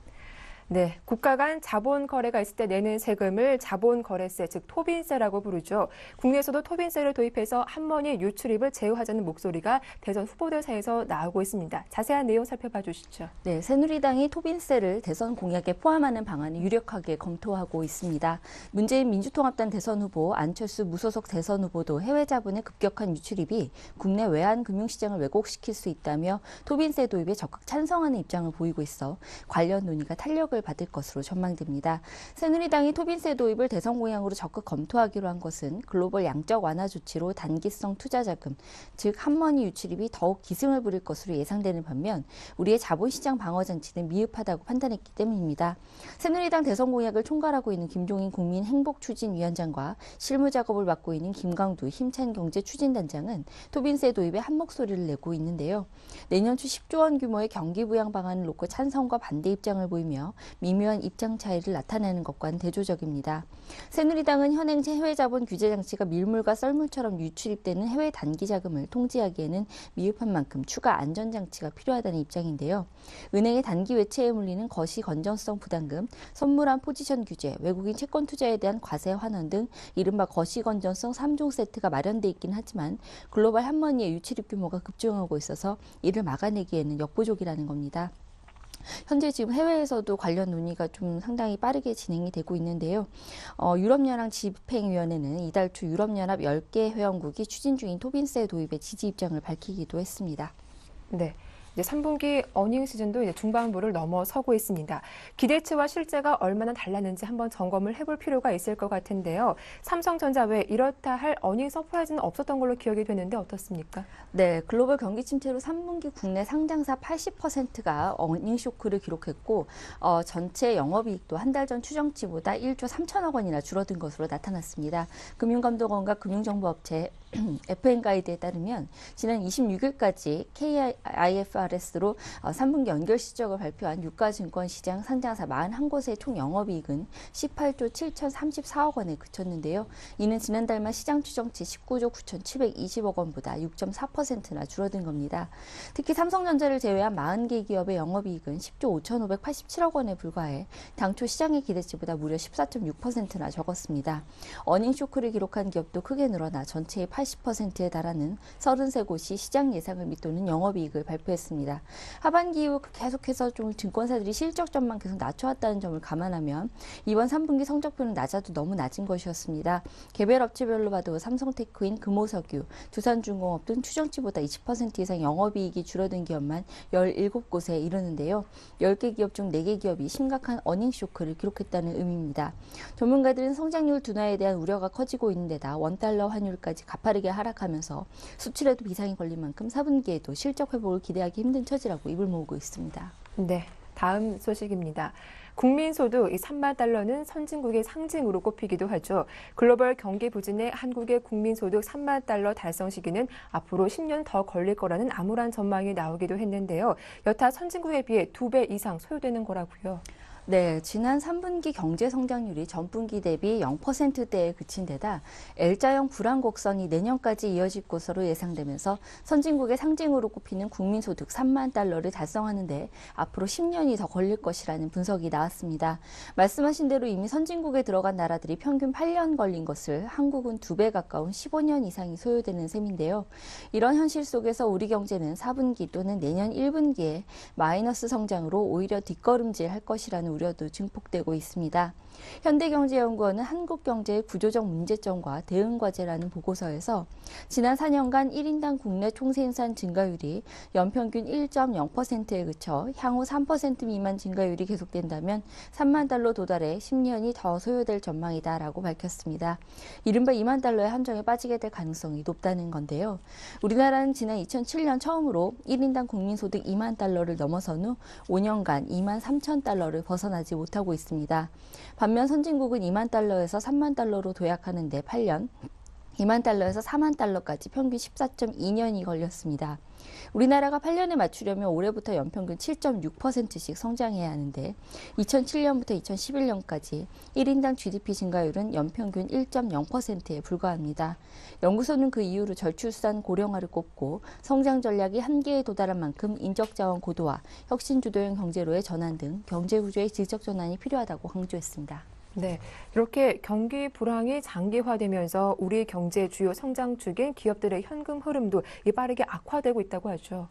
네, 국가 간 자본 거래가 있을 때 내는 세금을 자본거래세, 즉 토빈세라고 부르죠. 국내에서도 토빈세를 도입해서 한머니 유출입을 제어하자는 목소리가 대선 후보들 사이에서 나오고 있습니다. 자세한 내용 살펴봐 주시죠. 네, 새누리당이 토빈세를 대선 공약에 포함하는 방안을 유력하게 검토하고 있습니다. 문재인 민주통합당 대선 후보, 안철수 무소속 대선 후보도 해외 자본의 급격한 유출입이 국내 외환 금융시장을 왜곡시킬 수 있다며 토빈세 도입에 적극 찬성하는 입장을 보이고 있어 관련 논의가 탄력을 받을 것으로 전망됩니다. 새누리당이 토빈세 도입을 대선 공약으로 적극 검토하기로 한 것은 글로벌 양적 완화 조치로 단기성 투자 자금, 즉 한머니 유출입이 더욱 기승을 부릴 것으로 예상되는 반면 우리의 자본시장 방어 장치는 미흡하다고 판단했기 때문입니다. 새누리당 대선 공약을 총괄하고 있는 김종인 국민행복추진위원장과 실무 작업을 맡고 있는 김광두 힘찬경제추진단장은 토빈세 도입에 한 목소리를 내고 있는데요. 내년 초 10조 원 규모의 경기 부양 방안을 놓고 찬성과 반대 입장을 보이며 미묘한 입장 차이를 나타내는 것과는 대조적입니다. 새누리당은 현행 해외 자본 규제 장치가 밀물과 썰물처럼 유출입되는 해외 단기 자금을 통제하기에는 미흡한 만큼 추가 안전 장치가 필요하다는 입장인데요. 은행의 단기 외채에 물리는 거시 건전성 부담금, 선물한 포지션 규제, 외국인 채권 투자에 대한 과세 환원 등 이른바 거시 건전성 3종 세트가 마련돼 있긴 하지만 글로벌 한머니의 유출입 규모가 급증하고 있어서 이를 막아내기에는 역부족이라는 겁니다. 현재 지금 해외에서도 관련 논의가 좀 상당히 빠르게 진행이 되고 있는데요. 유럽연합 집행위원회는 이달 초 유럽연합 10개 회원국이 추진 중인 토빈세 도입의 지지 입장을 밝히기도 했습니다. 네. 이제 3분기 어닝 시즌도 이제 중반부를 넘어서고 있습니다. 기대치와 실제가 얼마나 달랐는지 한번 점검을 해볼 필요가 있을 것 같은데요. 삼성전자 외 이렇다 할 어닝 서프라이즈는 없었던 걸로 기억이 되는데 어떻습니까? 네, 글로벌 경기 침체로 3분기 국내 상장사 80%가 어닝 쇼크를 기록했고 전체 영업이익도 한 달 전 추정치보다 1조 3천억 원이나 줄어든 것으로 나타났습니다. 금융감독원과 금융정보업체 FN가이드에 따르면 지난 26일까지 KIFRS로 3분기 연결 실적을 발표한 유가증권 시장 상장사 41곳의 총 영업이익은 18조 7,034억 원에 그쳤는데요. 이는 지난달만 시장 추정치 19조 9,720억 원보다 6.4%나 줄어든 겁니다. 특히 삼성전자를 제외한 40개 기업의 영업이익은 10조 5,587억 원에 불과해 당초 시장의 기대치보다 무려 14.6%나 적었습니다. 어닝 쇼크를 기록한 기업도 크게 늘어나 전체의 80%에 달하는 33곳이 시장 예상을 밑도는 영업이익을 발표했습니다. 하반기 이후 계속해서 좀 증권사들이 실적 전망 계속 낮춰왔다는 점을 감안하면 이번 3분기 성적표는 낮아도 너무 낮은 것이었습니다. 개별 업체별로 봐도 삼성테크인, 금호석유, 두산중공업 등 추정치보다 20% 이상 영업이익이 줄어든 기업만 17곳에 이르는데요. 10개 기업 중 4개 기업이 심각한 어닝 쇼크를 기록했다는 의미입니다. 전문가들은 성장률 둔화에 대한 우려가 커지고 있는 데다 원달러 환율까지 가파르게 하락하면서 수출에도 비상이 걸린 만큼 4분기에도 실적 회복을 기대하기 힘든 처지라고 입을 모으고 있습니다. 네, 다음 소식입니다. 국민소득 3만 달러는 선진국의 상징으로 꼽히기도 하죠. 글로벌 경기 부진에 한국의 국민소득 3만 달러 달성 시기는 앞으로 10년 더 걸릴 거라는 암울한 전망이 나오기도 했는데요. 여타 선진국에 비해 2배 이상 소요되는 거라고요. 네, 지난 3분기 경제 성장률이 전분기 대비 0%대에 그친 데다 L자형 불안 곡선이 내년까지 이어질 것으로 예상되면서 선진국의 상징으로 꼽히는 국민소득 3만 달러를 달성하는 데 앞으로 10년이 더 걸릴 것이라는 분석이 나왔습니다. 말씀하신 대로 이미 선진국에 들어간 나라들이 평균 8년 걸린 것을 한국은 2배 가까운 15년 이상이 소요되는 셈인데요. 이런 현실 속에서 우리 경제는 4분기 또는 내년 1분기에 마이너스 성장으로 오히려 뒷걸음질 할 것이라는 우려도 증폭되고 있습니다. 현대경제연구원은 한국 경제의 구조적 문제점과 대응 과제라는 보고서에서 지난 4년간 1인당 국내 총생산 증가율이 연평균 1.0%에 그쳐 향후 3% 미만 증가율이 계속된다면 3만 달러 도달해 10년이 더 소요될 전망이다라고 밝혔습니다. 이른바 2만 달러의 함정에 빠지게 될 가능성이 높다는 건데요. 우리나라는 지난 2007년 처음으로 1인당 국민소득 2만 달러를 넘어선 후 5년간 2만 3천 달러를 벗어나지 못하고 있습니다. 반면 선진국은 2만 달러에서 3만 달러로 도약하는 데 8년, 2만 달러에서 4만 달러까지 평균 14.2년이 걸렸습니다. 우리나라가 8년에 맞추려면 올해부터 연평균 7.6%씩 성장해야 하는데 2007년부터 2011년까지 1인당 GDP 증가율은 연평균 1.0%에 불과합니다. 연구소는 그 이유로 저출산 고령화를 꼽고 성장 전략이 한계에 도달한 만큼 인적자원 고도화, 혁신주도형 경제로의 전환 등 경제 구조의 질적 전환이 필요하다고 강조했습니다. 네, 이렇게 경기 불황이 장기화되면서 우리 경제 주요 성장축인 기업들의 현금 흐름도 빠르게 악화되고 있다고 하죠.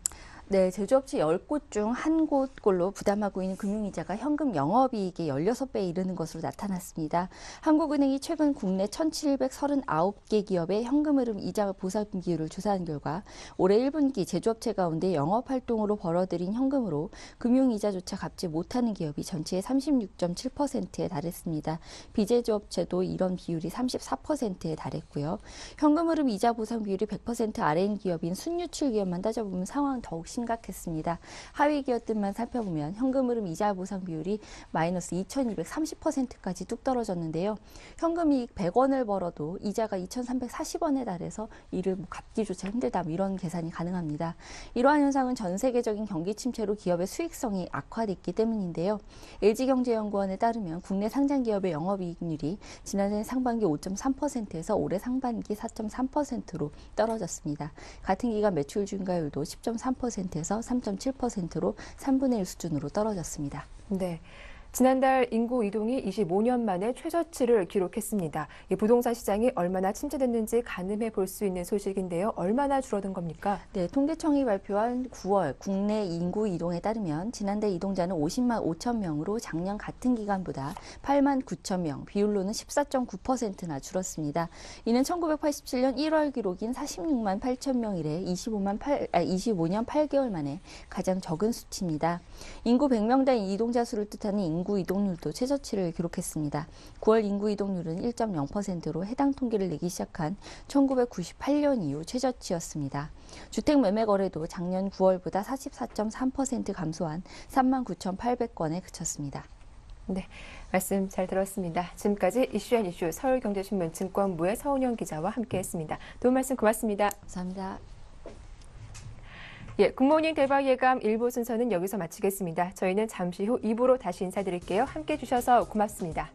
네, 제조업체 10곳 중 1곳꼴로 부담하고 있는 금융이자가 현금 영업이익의 16배에 이르는 것으로 나타났습니다. 한국은행이 최근 국내 1,739개 기업의 현금 흐름 이자 보상 비율을 조사한 결과 올해 1분기 제조업체 가운데 영업활동으로 벌어들인 현금으로 금융이자조차 갚지 못하는 기업이 전체의 36.7%에 달했습니다. 비제조업체도 이런 비율이 34%에 달했고요. 현금 흐름 이자 보상 비율이 100% 아래인 기업인 순유출 기업만 따져보면 상황은 더욱 심각했습니다. 하위 기업들만 살펴보면 현금 흐름 이자 보상 비율이 마이너스 2230%까지 뚝 떨어졌는데요. 현금 이익 100원을 벌어도 이자가 2340원에 달해서 이를 갚기조차 힘들다, 이런 계산이 가능합니다. 이러한 현상은 전 세계적인 경기 침체로 기업의 수익성이 악화됐기 때문인데요. LG경제연구원에 따르면 국내 상장 기업의 영업이익률이 지난해 상반기 5.3%에서 올해 상반기 4.3%로 떨어졌습니다. 같은 기간 매출 증가율도 10.3%에서 3.7%로 3분의 1 수준으로 떨어졌습니다. 네. 지난달 인구 이동이 25년 만에 최저치를 기록했습니다. 이 부동산 시장이 얼마나 침체됐는지 가늠해 볼 수 있는 소식인데요. 얼마나 줄어든 겁니까? 네, 통계청이 발표한 9월 국내 인구 이동에 따르면 지난달 이동자는 50만 5천 명으로 작년 같은 기간보다 8만 9천 명, 비율로는 14.9%나 줄었습니다. 이는 1987년 1월 기록인 46만 8천 명 이래 25년 8개월 만에 가장 적은 수치입니다. 인구 100명당 이동자 수를 뜻하는 인구 이동률도 최저치를 기록했습니다. 9월 인구 이동률은 1.0%로 해당 통계를 내기 시작한 1998년 이후 최저치였습니다. 주택 매매 거래도 작년 9월보다 44.3% 감소한 39,800건에 그쳤습니다. 네, 말씀 잘 들었습니다. 지금까지 이슈앤이슈 서울경제신문 증권부의 서은영 기자와 함께했습니다. 도움 말씀 고맙습니다. 감사합니다. 예, 굿모닝 대박 예감 1부 순서는 여기서 마치겠습니다. 저희는 잠시 후 2부로 다시 인사드릴게요. 함께해 주셔서 고맙습니다.